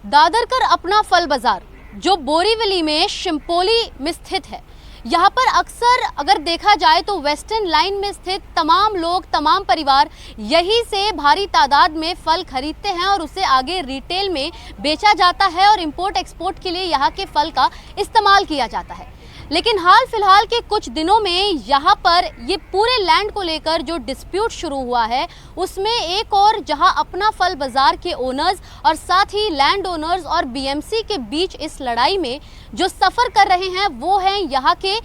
दादरकर अपना फल बाजार जो बोरीवली में शिंपोली में स्थित है, यहाँ पर अक्सर अगर देखा जाए तो वेस्टर्न लाइन में स्थित तमाम लोग, तमाम परिवार यहीं से भारी तादाद में फल खरीदते हैं और उसे आगे रिटेल में बेचा जाता है और इंपोर्ट एक्सपोर्ट के लिए यहाँ के फल का इस्तेमाल किया जाता है। लेकिन हाल फिलहाल के कुछ दिनों में यहाँ पर ये पूरे लैंड को लेकर जो डिस्प्यूट शुरू हुआ है, उसमें एक और जहाँ अपना फल बाजार के ओनर्स और साथ ही लैंड ओनर्स और बीएमसी के बीच इस लड़ाई में जो सफ़र कर रहे हैं वो हैं यहाँ के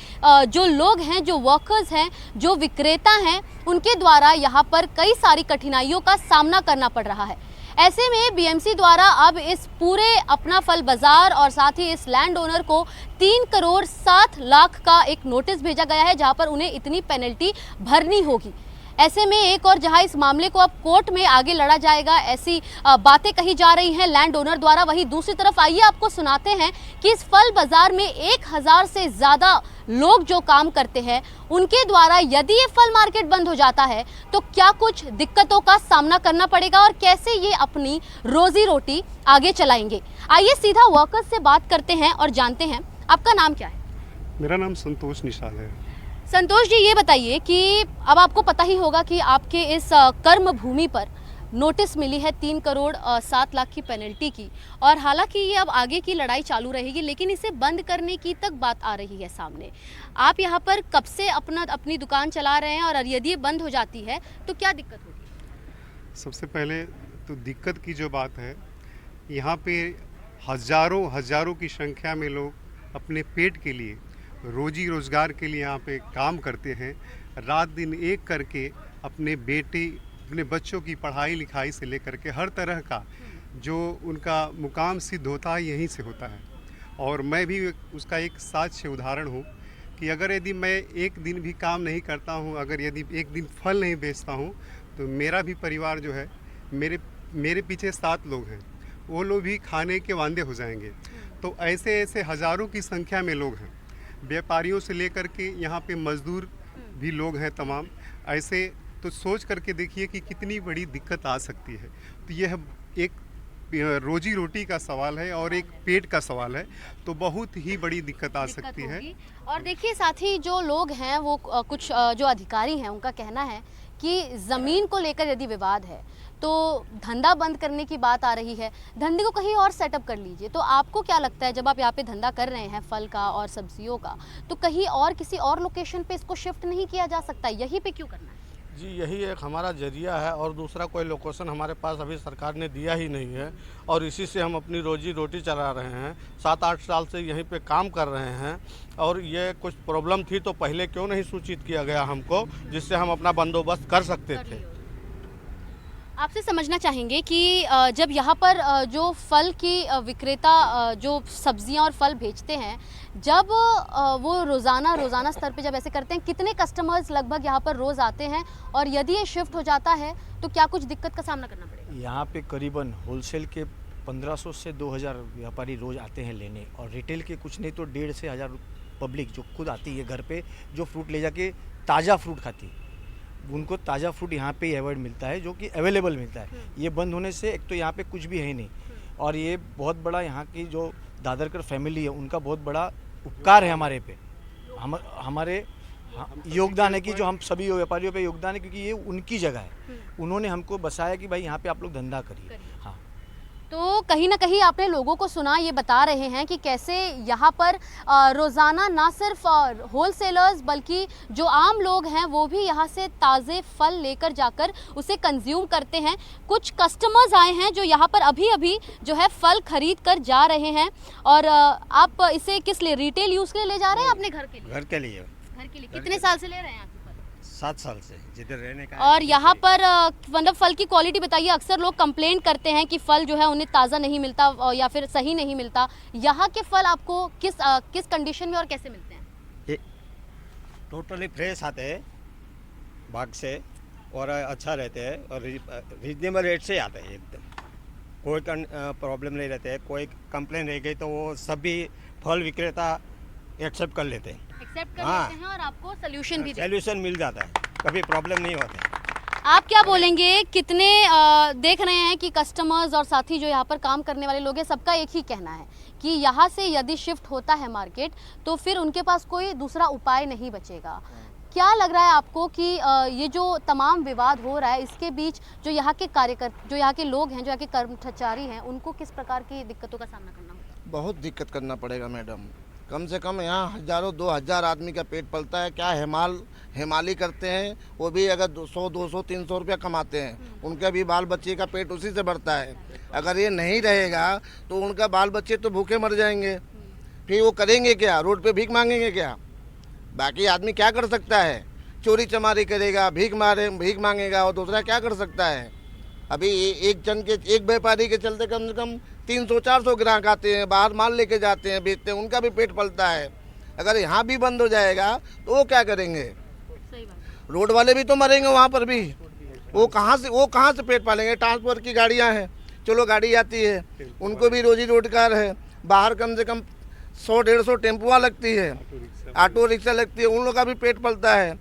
जो लोग हैं, जो वर्कर्स हैं, जो विक्रेता हैं, उनके द्वारा यहाँ पर कई सारी कठिनाइयों का सामना करना पड़ रहा है। ऐसे में बीएमसी द्वारा अब इस पूरे अपना फल बाजार और साथ ही इस लैंड ओनर को 3 करोड़ 7 लाख का एक नोटिस भेजा गया है, जहां पर उन्हें इतनी पेनल्टी भरनी होगी। ऐसे में एक और जहां इस मामले को अब कोर्ट में आगे लड़ा जाएगा, ऐसी बातें कही जा रही हैं लैंड ओनर द्वारा। वहीं दूसरी तरफ आइए आपको सुनाते हैं कि इस फल बाजार में 1000 से ज़्यादा लोग जो काम करते हैं, उनके द्वारा यदि ये फल मार्केट बंद हो जाता है तो क्या कुछ दिक्कतों का सामना करना पड़ेगा और कैसे ये अपनी रोजी रोटी आगे चलाएंगे। आइए सीधा वर्कर्स से बात करते हैं और जानते हैं। आपका नाम क्या है? मेरा नाम संतोष निषाद है। संतोष जी, ये बताइए कि अब आपको पता ही होगा कि आपके इस कर्म भूमि पर नोटिस मिली है 3 करोड़ 7 लाख की पेनल्टी की, और हालांकि ये अब आगे की लड़ाई चालू रहेगी, लेकिन इसे बंद करने की तक बात आ रही है सामने। आप यहाँ पर कब से अपनी दुकान चला रहे हैं और यदि ये बंद हो जाती है तो क्या दिक्कत होगी? सबसे पहले तो दिक्कत की जो बात है, यहाँ पे हजारों की संख्या में लोग अपने पेट के लिए, रोजी रोजगार के लिए यहाँ पे काम करते हैं। रात दिन एक करके अपने बच्चों की पढ़ाई लिखाई से लेकर के हर तरह का जो उनका मुकाम सिद्ध होता है यहीं से होता है। और मैं भी उसका एक साक्ष्य उदाहरण हूँ कि अगर यदि मैं एक दिन भी काम नहीं करता हूँ, अगर यदि एक दिन फल नहीं बेचता हूँ, तो मेरा भी परिवार जो है, मेरे पीछे 7 लोग हैं, वो लोग भी खाने के वांदे हो जाएंगे। तो ऐसे हज़ारों की संख्या में लोग हैं, व्यापारियों से लेकर के यहाँ पे मजदूर भी लोग हैं तमाम। ऐसे तो सोच करके देखिए कि कितनी बड़ी दिक्कत आ सकती है। तो यह एक रोजी रोटी का सवाल है और एक पेट का सवाल है, तो बहुत ही बड़ी दिक्कत आ सकती है। और देखिए, साथ ही जो लोग हैं वो कुछ जो अधिकारी हैं, उनका कहना है कि ज़मीन को लेकर यदि विवाद है तो धंधा बंद करने की बात आ रही है, धंधे को कहीं और सेटअप कर लीजिए। तो आपको क्या लगता है, जब आप यहाँ पे धंधा कर रहे हैं फल का और सब्जियों का, तो कहीं और किसी और लोकेशन पे इसको शिफ्ट नहीं किया जा सकता? यहीं पे क्यों करना है? जी, यही एक हमारा जरिया है और दूसरा कोई लोकेशन हमारे पास अभी सरकार ने दिया ही नहीं है, और इसी से हम अपनी रोजी रोटी चला रहे हैं। 7-8 साल से यहीं पे काम कर रहे हैं, और ये कुछ प्रॉब्लम थी तो पहले क्यों नहीं सूचित किया गया हमको, जिससे हम अपना बंदोबस्त कर सकते थे। आपसे समझना चाहेंगे कि जब यहाँ पर जो फल की विक्रेता जो सब्जियाँ और फल बेचते हैं, जब वो रोज़ाना स्तर पे जब ऐसे करते हैं, कितने कस्टमर्स लगभग यहाँ पर रोज़ आते हैं, और यदि ये शिफ्ट हो जाता है तो क्या कुछ दिक्कत का सामना करना पड़ेगा? यहाँ पे करीबन होलसेल के 1500 से 2000 व्यापारी रोज़ आते हैं लेने, और रिटेल के कुछ नहीं तो 1.5 से 1000 पब्लिक जो खुद आती है घर पे, जो फ्रूट ले जाके ताज़ा फ्रूट खाती है। उनको ताज़ा फ्रूट यहाँ पे अवॉइड मिलता है, जो कि अवेलेबल मिलता है। ये बंद होने से एक तो यहाँ पे कुछ भी है नहीं, और ये बहुत बड़ा यहाँ की जो दादरकर फैमिली है उनका बहुत बड़ा उपकार है हमारे पे, हमारे योगदान है कि जो हम सभी व्यापारियों पे योगदान है, क्योंकि ये उनकी जगह है। उन्होंने हमको बसाया कि भाई यहाँ पे आप लोग धंधा करिए। हाँ, तो कहीं ना कहीं आपने लोगों को सुना, ये बता रहे हैं कि कैसे यहाँ पर रोज़ाना ना सिर्फ होलसेलर्स बल्कि जो आम लोग हैं वो भी यहाँ से ताज़े फल लेकर जाकर उसे कंज्यूम करते हैं। कुछ कस्टमर्स आए हैं जो यहाँ पर अभी जो है फल खरीद कर जा रहे हैं। और आप इसे किस लिए, रिटेल यूज़ के लिए ले जा रहे हैं? अपने घर के लिए? घर के लिए। घर के लिए। कितने साल से ले रहे हैं आप? 7 साल से जिधर रहने का। और यहाँ पर मतलब फल की क्वालिटी बताइए। अक्सर लोग कंप्लेंट करते हैं कि फल जो है उन्हें ताज़ा नहीं मिलता या फिर सही नहीं मिलता। यहाँ के फल आपको किस कंडीशन में और कैसे मिलते हैं? टोटली फ्रेश आते हैं बाग से, और अच्छा रहते हैं, और रीजनेबल रेट से आते हैं एकदम। कोई प्रॉब्लम नहीं रहते है। कोई कंप्लेन रह गई तो वो सभी फल विक्रेता एक्सेप्ट कर लेते हैं। लेते हैं और आपको सोल्यूशन भी सोल्यूशन मिल जाता है, कभी प्रॉब्लम नहीं होता है। आप क्या बोलेंगे, कितने देख रहे हैं कि कस्टमर्स और साथ ही जो यहाँ पर काम करने वाले लोग हैं, सबका एक ही कहना है कि यहाँ से यदि शिफ्ट होता है मार्केट तो फिर उनके पास कोई दूसरा उपाय नहीं बचेगा। क्या लग रहा है आपको कि ये जो तमाम विवाद हो रहा है इसके बीच जो यहाँ के जो यहाँ के लोग हैं, जो यहाँ के कर्मचारी हैं, उनको किस प्रकार की दिक्कतों का सामना करना होगा? बहुत दिक्कत करना पड़ेगा मैडम। कम से कम यहाँ हज़ारों 2000 आदमी का पेट पलता है। क्या हेमाली करते हैं, वो भी अगर 100 200 300 रुपया कमाते हैं, उनका भी बाल बच्चे का पेट उसी से बढ़ता है। अगर ये नहीं रहेगा तो उनका बाल बच्चे तो भूखे मर जाएंगे। फिर वो करेंगे क्या? रोड पे भीख मांगेंगे क्या? बाकी आदमी क्या कर सकता है? चोरी चमारी करेगा, भीख मांगेगा, और दूसरा क्या कर सकता है? अभी एक व्यापारी के चलते कम से कम 300-400 ग्राहक आते हैं, बाहर माल लेके जाते हैं, बेचते हैं, उनका भी पेट पलता है। अगर यहाँ भी बंद हो जाएगा तो वो क्या करेंगे? सही बात। रोड वाले भी तो मरेंगे वहाँ पर भी। वो कहाँ से पेट पालेंगे? ट्रांसपोर्ट की गाड़ियाँ हैं, चलो गाड़ी आती है, उनको भी रोजी रोजगार है। बाहर कम से कम 100-150 टेम्पुआ लगती है, ऑटो रिक्शा लगती है, उन लोगों का भी पेट पलता है।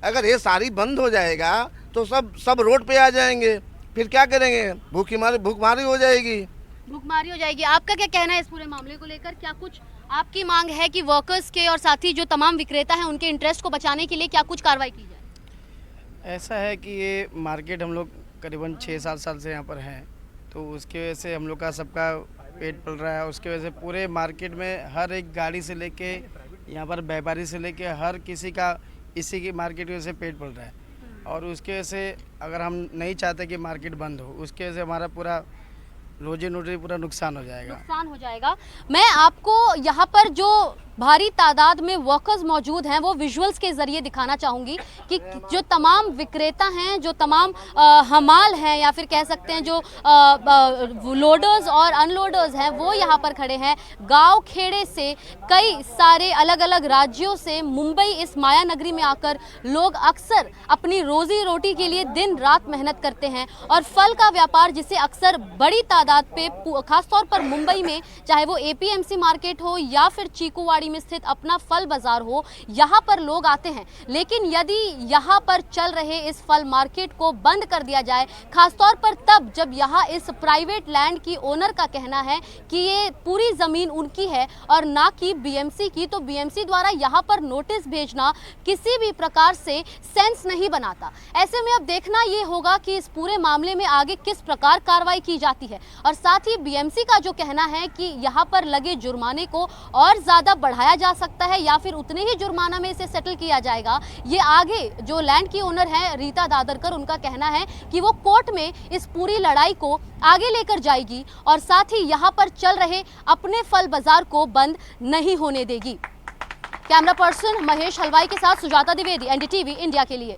अगर ये सारी बंद हो जाएगा तो सब रोड पे आ जाएंगे, फिर क्या करेंगे? भूखमारी हो जाएगी। भूखमारी हो जाएगी। आपका क्या कहना है इस पूरे मामले को लेकर? क्या कुछ आपकी मांग है कि वर्कर्स के और साथ ही जो तमाम विक्रेता हैं उनके इंटरेस्ट को बचाने के लिए क्या कुछ कार्रवाई की जाए? ऐसा है कि ये मार्केट हम लोग करीबन 6-7 साल से यहाँ पर हैं, तो उसकी वजह से हम लोग का सबका पेट पल रहा है। उसकी वजह से पूरे मार्केट में हर एक गाड़ी से लेके यहाँ पर व्यापारी से लेके हर किसी का इसी की मार्केट की वजह से पेट पल रहा है। और उसके वजह से अगर हम नहीं चाहते कि मार्केट बंद हो, उसके वजह से हमारा पूरा रोजी रोटी पूरा नुकसान हो जाएगा। मैं आपको यहाँ पर जो भारी तादाद में वर्कर्स मौजूद हैं वो विजुअल्स के ज़रिए दिखाना चाहूँगी कि जो तमाम विक्रेता हैं, जो तमाम हमाल हैं, या फिर कह सकते हैं जो लोडर्स और अनलोडर्स हैं, वो यहाँ पर खड़े हैं। गांव खेड़े से कई सारे अलग अलग राज्यों से मुंबई इस माया नगरी में आकर लोग अक्सर अपनी रोजी रोटी के लिए दिन रात मेहनत करते हैं। और फल का व्यापार, जिसे अक्सर बड़ी तादाद पे खासतौर पर मुंबई में, चाहे वो APMC मार्केट हो या फिर चीकूवाड़ी में स्थित अपना फल बाजार हो, यहाँ पर लोग आते हैं। लेकिन यदि यहाँ पर चल रहे इस फल मार्केट को बंद कर दिया जाए, खासतौर पर तब जब यहाँ इस प्राइवेट लैंड की ओनर का कहना है कि ये पूरी ज़मीन उनकी है और ना कि BMC की, तो BMC द्वारा यहाँ पर नोटिस भेजना किसी भी प्रकार से सेंस नहीं बनाता। ऐसे में अब देखना ये होगा कि इस पूरे मामले में आगे किस प्रकार कार्रवाई की जाती है। और साथ ही BMC का जो कहना है कि यहाँ पर लगे जुर्माने को और ज़्यादा बढ़ाया जा सकता है या फिर उतने ही जुर्माना में इसे सेटल किया जाएगा। ये आगे जो लैंड की ओनर है रीता दादरकर, उनका कहना है कि वो कोर्ट में इस पूरी लड़ाई को आगे लेकर जाएगी और साथ ही यहाँ पर चल रहे अपने फल बाजार को बंद नहीं होने देगी। कैमरा पर्सन महेश हलवाई के साथ सुजाता द्विवेदी, NDTV इंडिया के लिए।